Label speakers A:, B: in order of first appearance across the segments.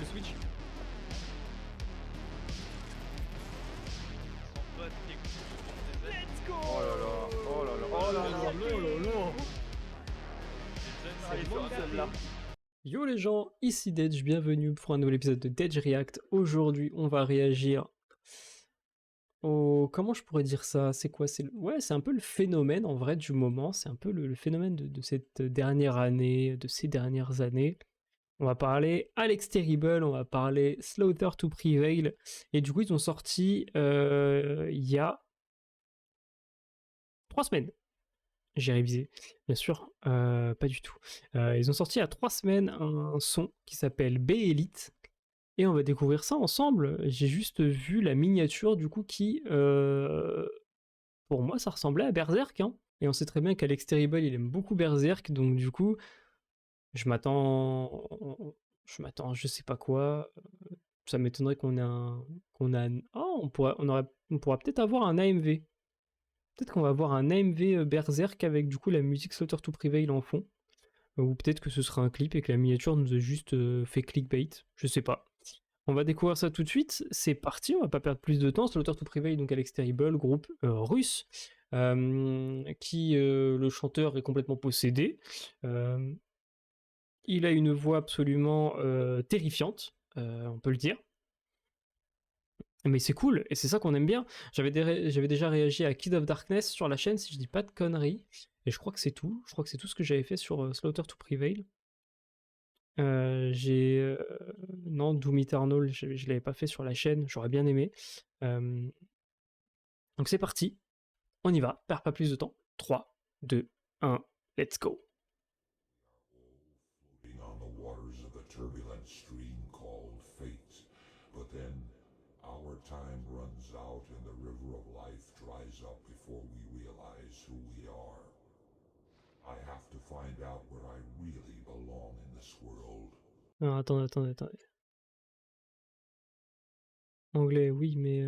A: le switch. Let's go.
B: Oh là là, oh là là, oh là là,
A: oh là là.
B: c'est bon celle-là.
C: Yo les gens, ici Dedge, bienvenue pour un nouvel épisode de Dedge React. Aujourd'hui, on va réagir au... Comment je pourrais dire ça? C'est quoi? Ouais, c'est un peu le phénomène en vrai du moment, c'est un peu le phénomène de cette dernière année, de ces dernières années. On va parler Alex Terrible, on va parler Slaughter to Prevail, et du coup ils ont sorti il y a 3 semaines. J'ai révisé, bien sûr, pas du tout. Ils ont sorti il y a 3 semaines un son qui s'appelle B-Elite, et on va découvrir ça ensemble. J'ai juste vu la miniature du coup qui, pour moi, ça ressemblait à Berserk, hein. Et on sait très bien qu'Alex Terrible, il aime beaucoup Berserk, donc du coup, je m'attends, je sais pas quoi. Ça m'étonnerait qu'on ait oh, on pourra peut-être avoir un AMV. Peut-être qu'on va avoir un AMV Berserk avec du coup la musique Slaughter to Prevail en fond. Ou peut-être que ce sera un clip et que la miniature nous a juste fait clickbait. Je sais pas. On va découvrir ça tout de suite. C'est parti, on va pas perdre plus de temps. Slaughter to Prevail, donc Alex Terrible, groupe russe, qui le chanteur est complètement possédé. Il a une voix absolument terrifiante, on peut le dire. Mais c'est cool, et c'est ça qu'on aime bien. J'avais déjà réagi à Kid of Darkness sur la chaîne, si je dis pas de conneries. Et je crois que c'est tout. Je crois que c'est tout ce que j'avais fait sur Slaughter to Prevail. Non, Doom Eternal, je l'avais pas fait sur la chaîne, j'aurais bien aimé. Donc c'est parti, on y va, perds pas plus de temps. 3, 2, 1, let's go.
D: On the waters of a turbulent stream called fate, but then our time runs out and the river of life dries up before we realize who we are. I have to find out where I really belong in this world.
C: Non, attendez. Anglais, oui, mais...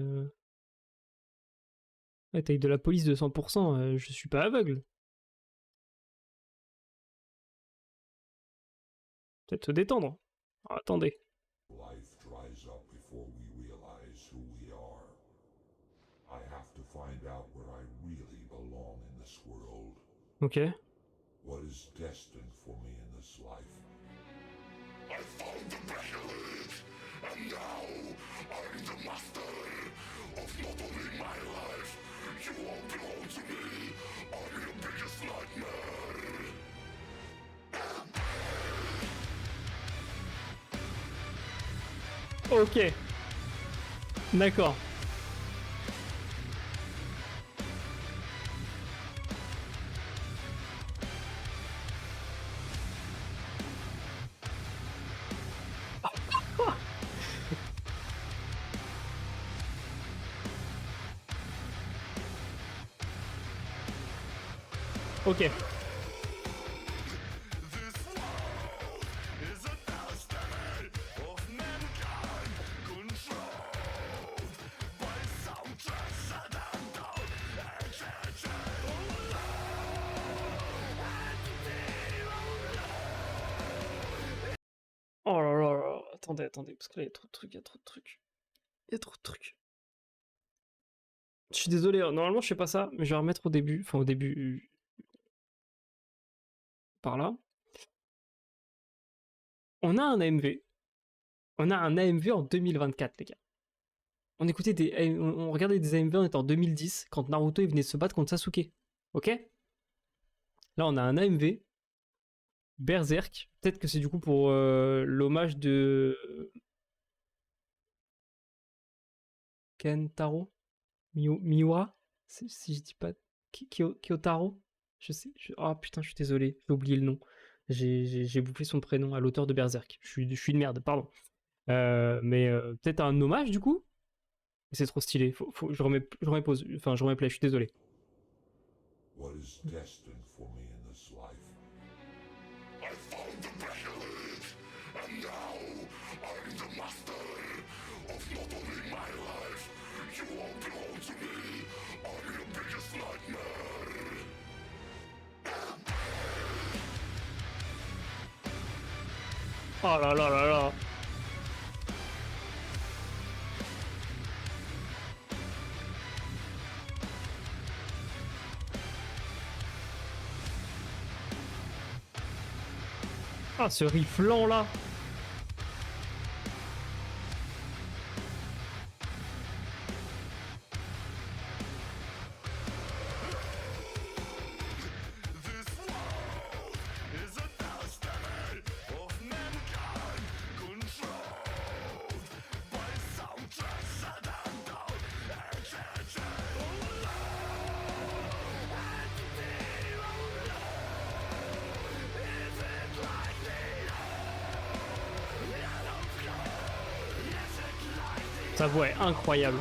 C: Ouais, t'as eu de la police de 100%, je suis pas aveugle. Peut-être se détendre. Ah, attendez.
D: Life dries up before we realize who we are. I have to find out where I really belong in this world.
C: Ok.
D: What is destined for me in this life? I found the Brachelid, and now I'm the master of not only my life. You won't belong to me. I'm your biggest nightmare.
C: Ok. D'accord. Ok. Oh là là là, attendez, parce que là il y a trop de trucs, Je suis désolé, normalement je fais pas ça, mais je vais remettre au début, enfin au début, par là. On a un AMV. On a un AMV en 2024, les gars. On regardait des AMV, on était en 2010, quand Naruto il venait se battre contre Sasuke. Ok? Là on a un AMV. Berserk. Peut-être que c'est du coup pour l'hommage de Kentaro Miura, si je dis pas Kyotaro. Je sais. Oh putain, je suis désolé, j'ai oublié le nom. J'ai bouffé son prénom à l'auteur de Berserk. Je suis une merde, pardon. Mais peut-être un hommage du coup. C'est trop stylé. Je remets pause. Enfin, je remets play. Je suis désolé.
D: What is destined for me in this life? I found the Brachelid, and now I'm the master of not only my life. You won't belong to me. I'm your biggest nightmare.
C: Oh là là là là. Ah, ce riff lent là. Sa voix est incroyable.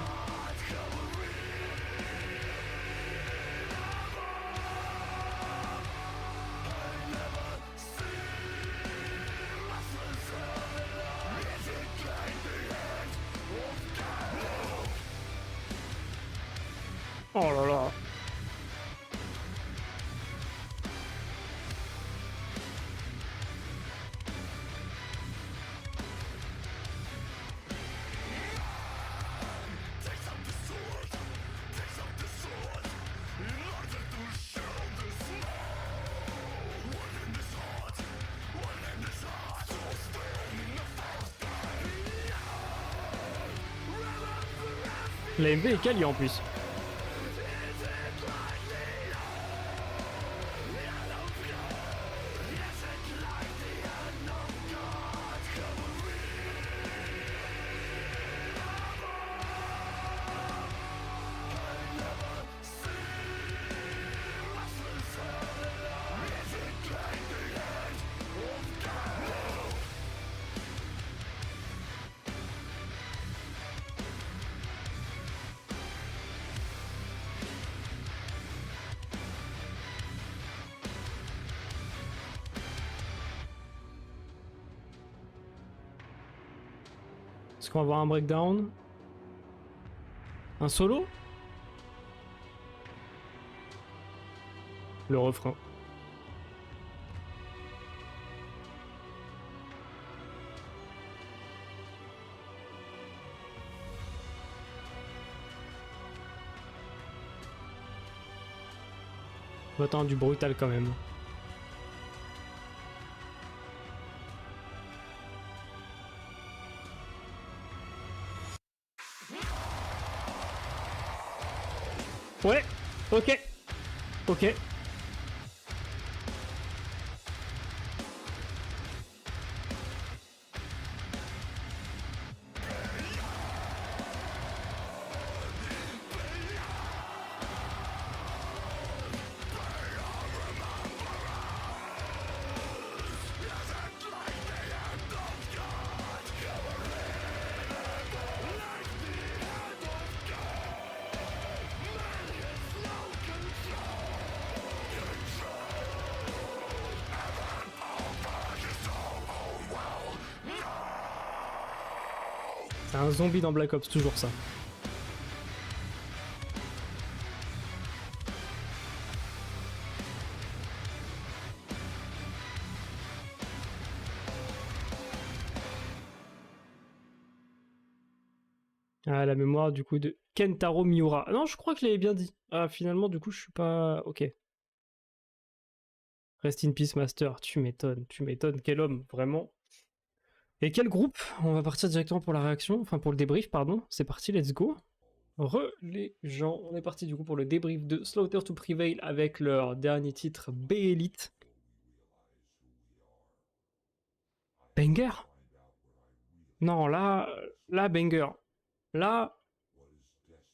C: Oh là là. La MV est quali en plus. Est-ce qu'on va avoir un breakdown? Un solo? Le refrain. On va attendre du brutal quand même. Ouais, ok, ok. C'est un zombie dans Black Ops, toujours ça. Ah, la mémoire du coup de Kentaro Miura. Non, je crois que je l'avais bien dit. Ah, finalement, du coup, je suis pas... Ok. Rest in peace, Master. Tu m'étonnes, quel homme, vraiment. Et quel groupe? On va partir directement pour la réaction, enfin pour le débrief, pardon. C'est parti, let's go. Les gens, on est parti du coup pour le débrief de Slaughter to Prevail avec leur dernier titre, B-Elite. Banger? Non, là, banger. Là,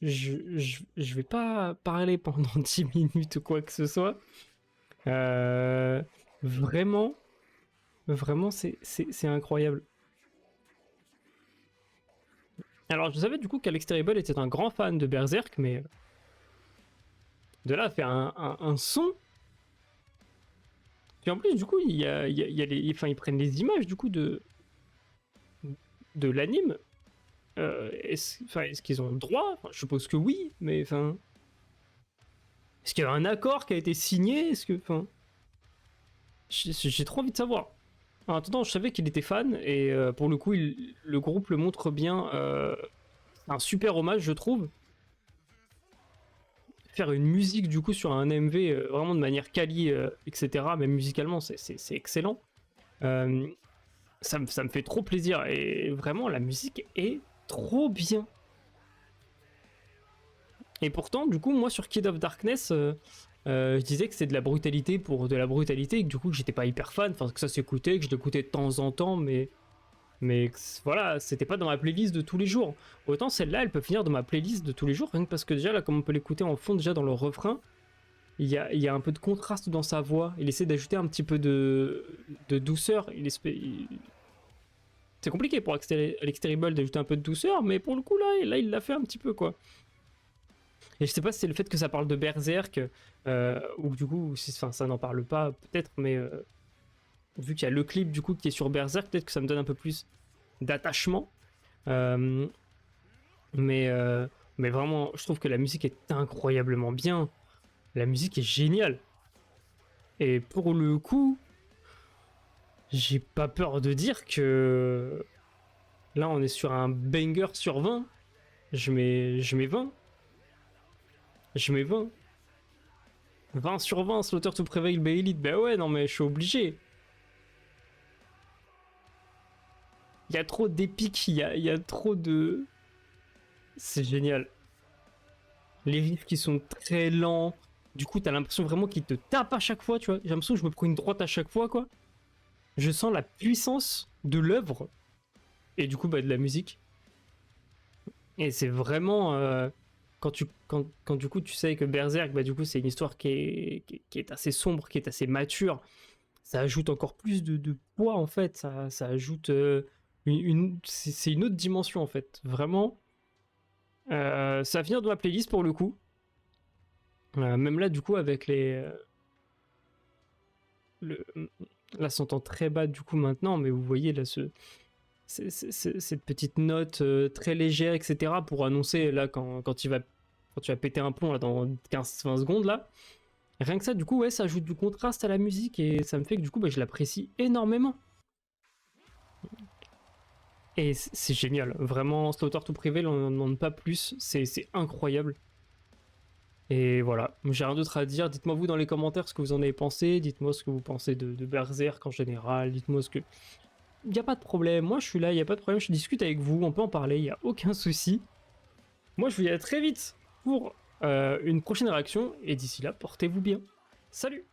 C: je vais pas parler pendant 10 minutes ou quoi que ce soit. Vraiment, c'est incroyable. Alors, je savais du coup qu'Alex Terrible était un grand fan de Berserk, mais de là à faire un son. Et en plus, du coup, il y a les, enfin, ils prennent les images du coup de l'anime. Est-ce qu'ils ont le droit? Enfin, je suppose que oui, mais enfin, est-ce qu'il y a un accord qui a été signé? Est-ce que, enfin, j'ai trop envie de savoir. En attendant, je savais qu'il était fan et pour le coup, le groupe le montre bien. Un super hommage, je trouve. Faire une musique du coup sur un MV vraiment de manière quali, etc. Même musicalement, c'est excellent. Ça me fait trop plaisir. Et vraiment, la musique est trop bien. Et pourtant, du coup, moi, sur Kid of Darkness, je disais que c'est de la brutalité pour de la brutalité, et que du coup, que j'étais pas hyper fan, enfin, que ça s'écoutait, que je l'écoutais de temps en temps, mais voilà, c'était pas dans ma playlist de tous les jours. Autant celle-là, elle peut finir dans ma playlist de tous les jours, rien que parce que déjà, là, comme on peut l'écouter en fond, déjà dans le refrain, il y a un peu de contraste dans sa voix. Il essaie d'ajouter un petit peu de douceur. C'est compliqué pour Alex Terrible d'ajouter un peu de douceur, mais pour le coup, là, il l'a fait un petit peu, quoi. Et je sais pas si c'est le fait que ça parle de Berserk, ou du coup, enfin, ça n'en parle pas, peut-être, mais vu qu'il y a le clip, du coup, qui est sur Berserk, peut-être que ça me donne un peu plus d'attachement. Mais vraiment, je trouve que la musique est incroyablement bien. La musique est géniale. Et pour le coup, j'ai pas peur de dire que là, on est sur un banger sur 20. Je mets 20. Je mets 20. 20 sur 20, Slaughter to Prevail Elite. Bah ouais, non mais je suis obligé. Il y a trop d'épiques, il y a trop de... C'est génial. Les riffs qui sont très lents. Du coup, t'as l'impression vraiment qu'ils te tapent à chaque fois, tu vois. J'ai l'impression que je me prends une droite à chaque fois, quoi. Je sens la puissance de l'œuvre. Et du coup, bah, de la musique. Et c'est vraiment... quand du coup, tu sais que Berserk, bah, du coup, c'est une histoire qui est assez sombre, qui est assez mature. Ça ajoute encore plus de poids, en fait. Ça ajoute... c'est une autre dimension, en fait. Vraiment... ça va finir dans ma playlist pour le coup. Même là, du coup, avec les... là, s'entend très bas du coup maintenant, mais vous voyez là cette petite note très légère, etc. pour annoncer là quand tu vas péter un plomb là, dans 15-20 secondes là. Rien que ça, du coup, ouais, ça ajoute du contraste à la musique et ça me fait que du coup, bah, je l'apprécie énormément. Et c'est génial, vraiment, Slaughter to Prevail, on n'en demande pas plus, c'est incroyable. Et voilà, j'ai rien d'autre à dire. Dites-moi vous dans les commentaires ce que vous en avez pensé. Dites-moi ce que vous pensez de Berserk en général. Dites-moi ce que... Il n'y a pas de problème, moi je suis là, il n'y a pas de problème. Je discute avec vous, on peut en parler, il n'y a aucun souci. Moi je vous dis à très vite pour une prochaine réaction. Et d'ici là, portez-vous bien. Salut!